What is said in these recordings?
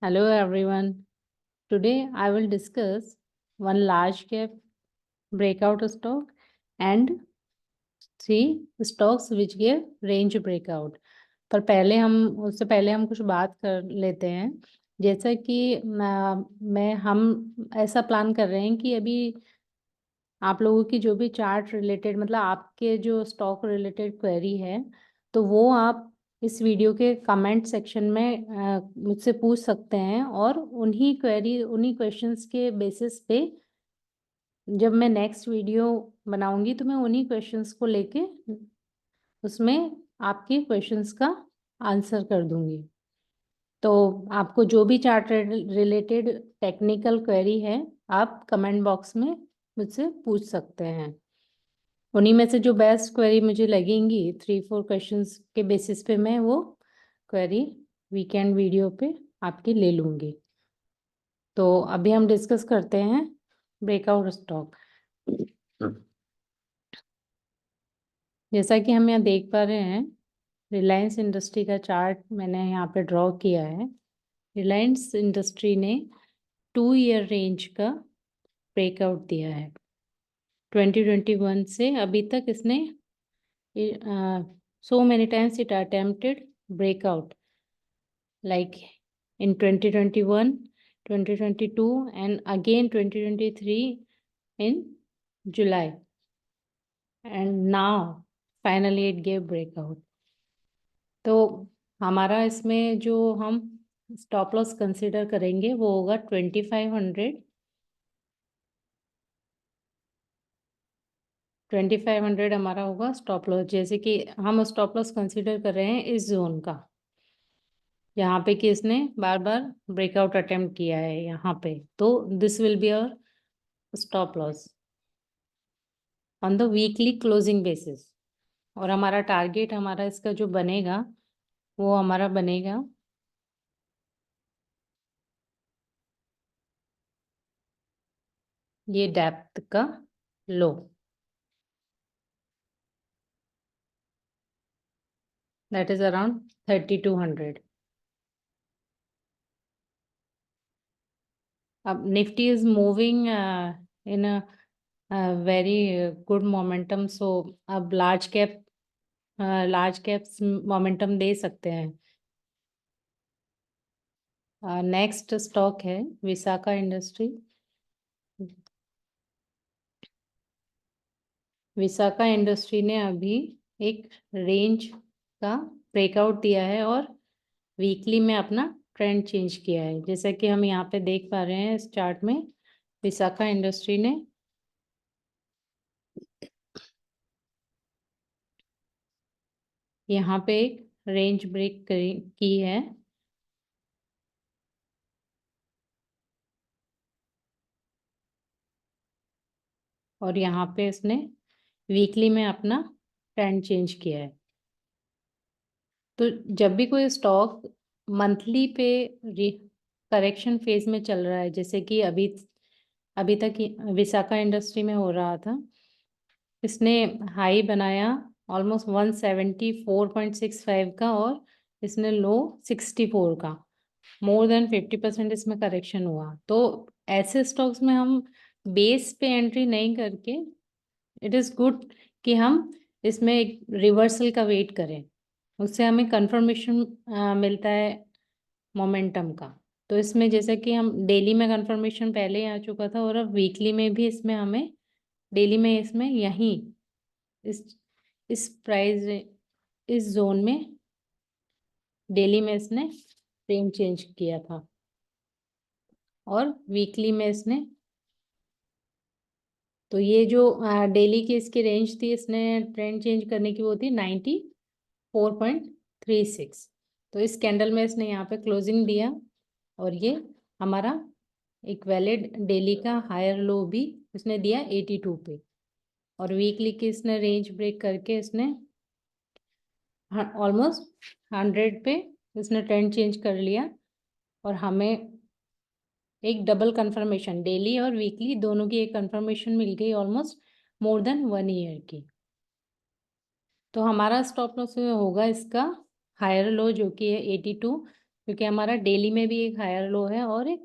Hello everyone. Today I will discuss one large cap breakout stock and three stocks which give range breakout. पर पहले हम कुछ बात कर लेते हैं। जैसा कि हम ऐसा प्लान कर रहे हैं कि अभी आप लोगों की जो भी चार्ट रिलेटेड मतलब आपके जो स्टॉक रिलेटेड क्वेरी है तो वो आप इस वीडियो के कमेंट सेक्शन में मुझसे पूछ सकते हैं और उन्हीं क्वेश्चंस के बेसिस पे जब मैं नेक्स्ट वीडियो बनाऊंगी तो मैं उन्हीं क्वेश्चंस को लेके उसमें आपके क्वेश्चंस का आंसर कर दूंगी। तो आपको जो भी चार्ट रिलेटेड टेक्निकल क्वेरी है आप कमेंट बॉक्स में मुझसे पूछ सकते हैं। उन्हीं में से जो बेस्ट क्वेरी मुझे लगेंगी 3-4 क्वेश्चंस के बेसिस पे मैं वो क्वेरी वीकेंड वीडियो पे आपकी ले लूँगी। तो अभी हम डिस्कस करते हैं ब्रेकआउट स्टॉक। जैसा कि हम यहाँ देख पा रहे हैं रिलायंस इंडस्ट्री का चार्ट मैंने यहाँ पे ड्रॉ किया है। रिलायंस इंडस्ट्री ने 2 ईयर रेंज का ब्रेकआउट दिया है। 2021 से अभी तक इसने so many times it attempted breakout like in 2021, 2022 and again 2023 in July and now finally it gave breakout. तो हमारा इसमें जो हम स्टॉप लॉस कंसिडर करेंगे वो होगा 2500 हमारा होगा स्टॉप लॉस। जैसे कि हम स्टॉप लॉस कंसिडर कर रहे हैं इस जोन का, यहाँ पे कि इसने बार बार ब्रेकआउट अटेम्प्ट किया है यहाँ पे, तो this will be our stop loss on the weekly closing basis. और हमारा टारगेट हमारा इसका जो बनेगा वो हमारा बनेगा ये डेप्थ का लो, दैट इज अराउंड 3200। अब Nifty is moving in a very good momentum, so अब लार्ज कैप्स मोमेंटम दे सकते हैं। नेक्स्ट स्टॉक है विसाका इंडस्ट्री। विसाका इंडस्ट्री ने अभी एक रेंज का ब्रेकआउट दिया है और वीकली में अपना ट्रेंड चेंज किया है। जैसा कि हम यहाँ पे देख पा रहे हैं इस चार्ट में विसाका इंडस्ट्री ने यहाँ पे एक रेंज ब्रेक की है और यहाँ पे इसने वीकली में अपना ट्रेंड चेंज किया है। तो जब भी कोई स्टॉक मंथली पे करेक्शन फेज में चल रहा है, जैसे कि अभी तक विसाका इंडस्ट्री में हो रहा था, इसने हाई बनाया ऑलमोस्ट 174.65 का और इसने लो 64 का, मोर देन 50% इसमें करेक्शन हुआ। तो ऐसे स्टॉक्स में हम बेस पे एंट्री नहीं करके इट इज़ गुड कि हम इसमें एक रिवर्सल का वेट करें, उससे हमें कंफर्मेशन मिलता है मोमेंटम का। तो इसमें जैसे कि हम डेली में कंफर्मेशन पहले ही आ चुका था और अब वीकली में भी इसमें हमें डेली में इसमें यहीं इस इस प्राइस इस जोन में डेली में इसने फ्रेम चेंज किया था और वीकली में इसने, तो ये जो डेली की इसकी रेंज थी इसने ट्रेंड चेंज करने की वो थी 94.36। तो इस कैंडल में इसने यहाँ पे क्लोजिंग दिया और ये हमारा एक वैलिड डेली का हायर लो भी इसने दिया 82 पे और वीकली की इसने रेंज ब्रेक करके इसने ऑलमोस्ट 100 पे इसने ट्रेंड चेंज कर लिया और हमें एक डबल कंफर्मेशन डेली और वीकली दोनों की एक कंफर्मेशन मिल गई ऑलमोस्ट मोर देन 1 ईयर की। तो हमारा स्टॉप लॉस होगा इसका हायर लो जो कि है 82, क्योंकि हमारा डेली में भी एक हायर लो है और एक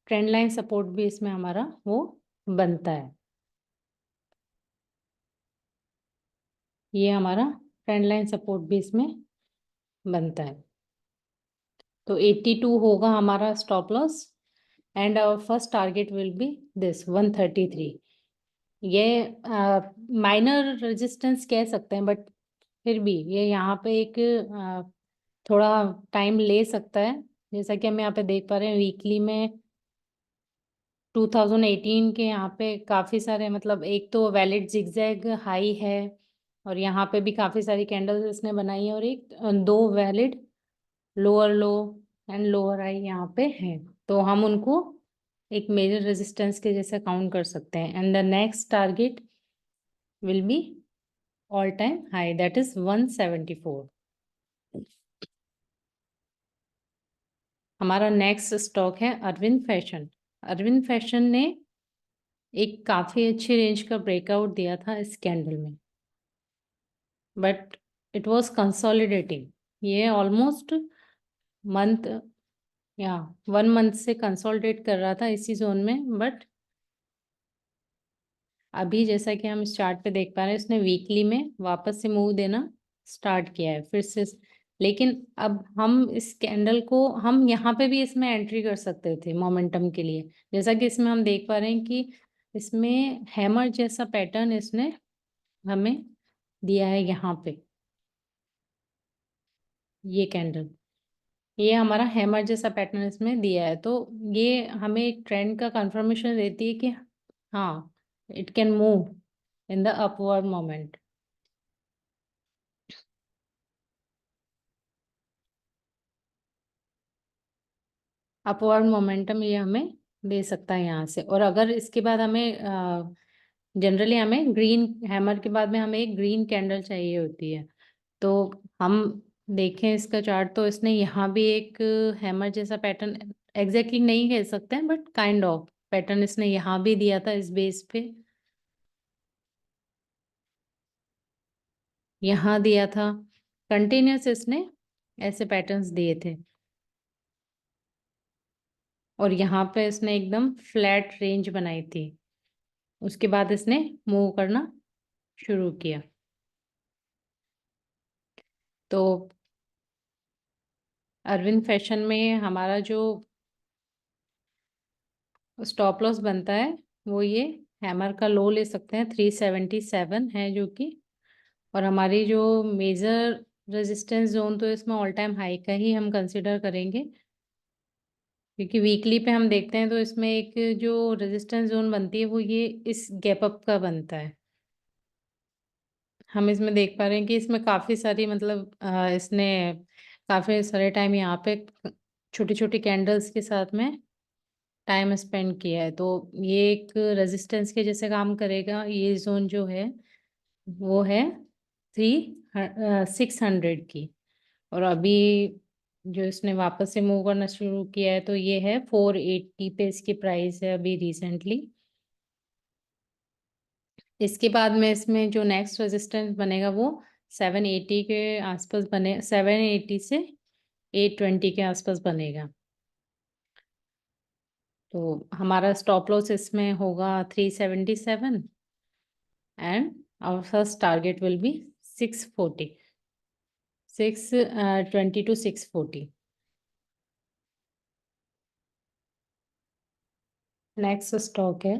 ट्रेंड लाइन सपोर्ट भी इसमें हमारा वो बनता है। ये हमारा ट्रेंड लाइन सपोर्ट भी इसमें बनता है। तो 82 होगा हमारा stop loss and our first target will be this 133। ये माइनर रेजिस्टेंस कह सकते हैं, बट फिर भी ये यहाँ पे एक थोड़ा टाइम ले सकता है। जैसा कि हम यहाँ पे देख पा रहे हैं वीकली में 2018 के यहाँ पे काफ़ी सारे, मतलब एक तो वैलिड जिगजैग हाई है और यहाँ पे भी काफ़ी सारी कैंडल्स इसने बनाई है, और एक दो valid lower low and lower high यहाँ पे हैं। तो हम उनको एक मेजर रेजिस्टेंस के जैसे काउंट कर सकते हैं। And the next target will be all time high, that is 174। हमारा नेक्स्ट स्टॉक है अरविंद फैशन। अरविंद फैशन ने एक काफ़ी अच्छी रेंज का ब्रेकआउट दिया था इस कैंडल में, बट इट वाज कंसोलिडेटिंग। ये ऑलमोस्ट मंथ या 1 मंथ से कंसोलिडेट कर रहा था इसी जोन में, बट अभी जैसा कि हम इस चार्ट पे देख पा रहे हैं इसने वीकली में वापस से मूव देना स्टार्ट किया है फिर से। लेकिन अब हम इस कैंडल को, हम यहाँ पे भी इसमें एंट्री कर सकते थे मोमेंटम के लिए, जैसा कि इसमें हम देख पा रहे हैं कि इसमें हैमर जैसा पैटर्न इसने हमें दिया है यहाँ पे। ये कैंडल, ये हमारा हैमर जैसा पैटर्न इसमें दिया है, तो ये हमें एक ट्रेंड का कंफर्मेशन देती है कि हाँ, it can move in the upward moment. Upward momentum ये हमें दे सकता है यहाँ से। और अगर इसके बाद हमें जनरली हमें ग्रीन हैमर के बाद में हमें एक ग्रीन कैंडल चाहिए होती है, तो हम देखें इसका चार्ट तो इसने यहाँ भी एक हैमर जैसा पैटर्न, एग्जैक्टली नहीं कह सकते हैं बट काइंड ऑफ पैटर्न इसने यहाँ भी दिया था इस बेस पे, यहाँ दिया था। कंटिन्यूस इसने ऐसे पैटर्न्स दिए थे और यहाँ पे इसने एकदम फ्लैट रेंज बनाई थी। उसके बाद इसने मूव करना शुरू किया। तो अरविंद फैशन में हमारा जो स्टॉप लॉस बनता है वो ये हैमर का लो ले सकते हैं, 377 है जो कि, और हमारी जो मेजर रेजिस्टेंस जोन तो इसमें ऑल टाइम हाई का ही हम कंसिडर करेंगे, क्योंकि वीकली पे हम देखते हैं तो इसमें एक जो रेजिस्टेंस जोन बनती है वो ये इस गैप अप का बनता है। हम इसमें देख पा रहे हैं कि इसमें काफ़ी सारी, मतलब इसने काफ़ी सारे टाइम यहाँ पे छोटी छोटी कैंडल्स के साथ में टाइम स्पेंड किया है, तो ये एक रेजिस्टेंस के जैसे काम करेगा। ये जोन जो है वो है 600 की, और अभी जो इसने वापस से मूव करना शुरू किया है तो ये है 480 पे इसकी प्राइस है अभी रिसेंटली। इसके बाद में इसमें जो नेक्स्ट रेजिस्टेंस बनेगा वो 780 के आसपास बने, 780 से 820 के आसपास बनेगा। तो हमारा स्टॉप लॉस इसमें होगा 377 and our first target will be 640, 620 to 640। Next stock है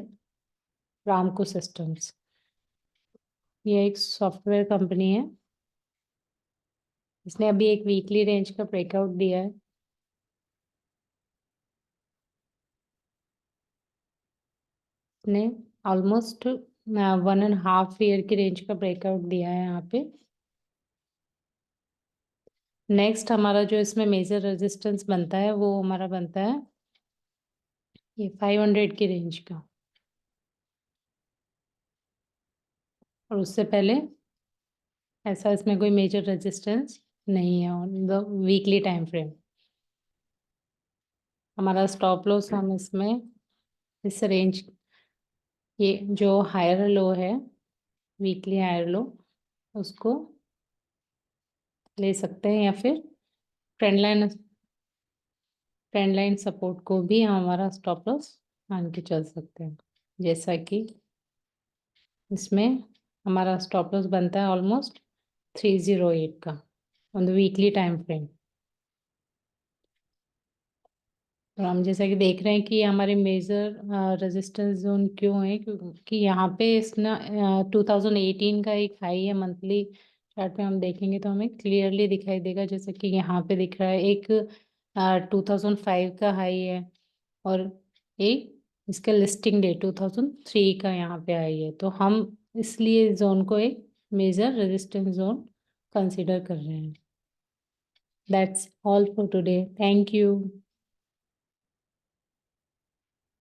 रामको सिस्टम्स। ये एक सॉफ्टवेयर कंपनी है। इसने अभी एक वीकली रेंज का ब्रेकआउट दिया है। इसने ऑलमोस्ट 1.5 ईयर की रेंज का ब्रेकआउट दिया है यहाँ पे। नेक्स्ट हमारा जो इसमें मेजर रेजिस्टेंस बनता है वो हमारा बनता है ये 500 की रेंज का, और उससे पहले ऐसा इसमें कोई मेजर रेजिस्टेंस नहीं है on the weekly time frame. हमारा स्टॉप लॉस हम इसमें इस रेंज, ये जो हायर लो है वीकली हायर लो, उसको ले सकते हैं या फिर trend line trend line support को भी हमारा स्टॉप लॉस मान के चल सकते हैं। जैसा कि इसमें हमारा स्टॉप लॉस बनता है ऑलमोस्ट 308 का on the weekly time frame. और हम जैसा कि देख रहे हैं कि हमारे मेजर रेजिस्टेंस जोन क्यों है, क्योंकि यहाँ पे इसना 2018 का एक हाई है। मंथली चार्ट में हम देखेंगे तो हमें क्लियरली दिखाई देगा, जैसे कि यहाँ पे दिख रहा है एक 2005 का हाई है और एक इसका लिस्टिंग डेट 2003 का यहाँ पे आई है। तो हम इसलिए जोन को एक मेजर रेजिस्टेंस जोन कंसिडर कर रहे हैं। That's all for today. Thank you.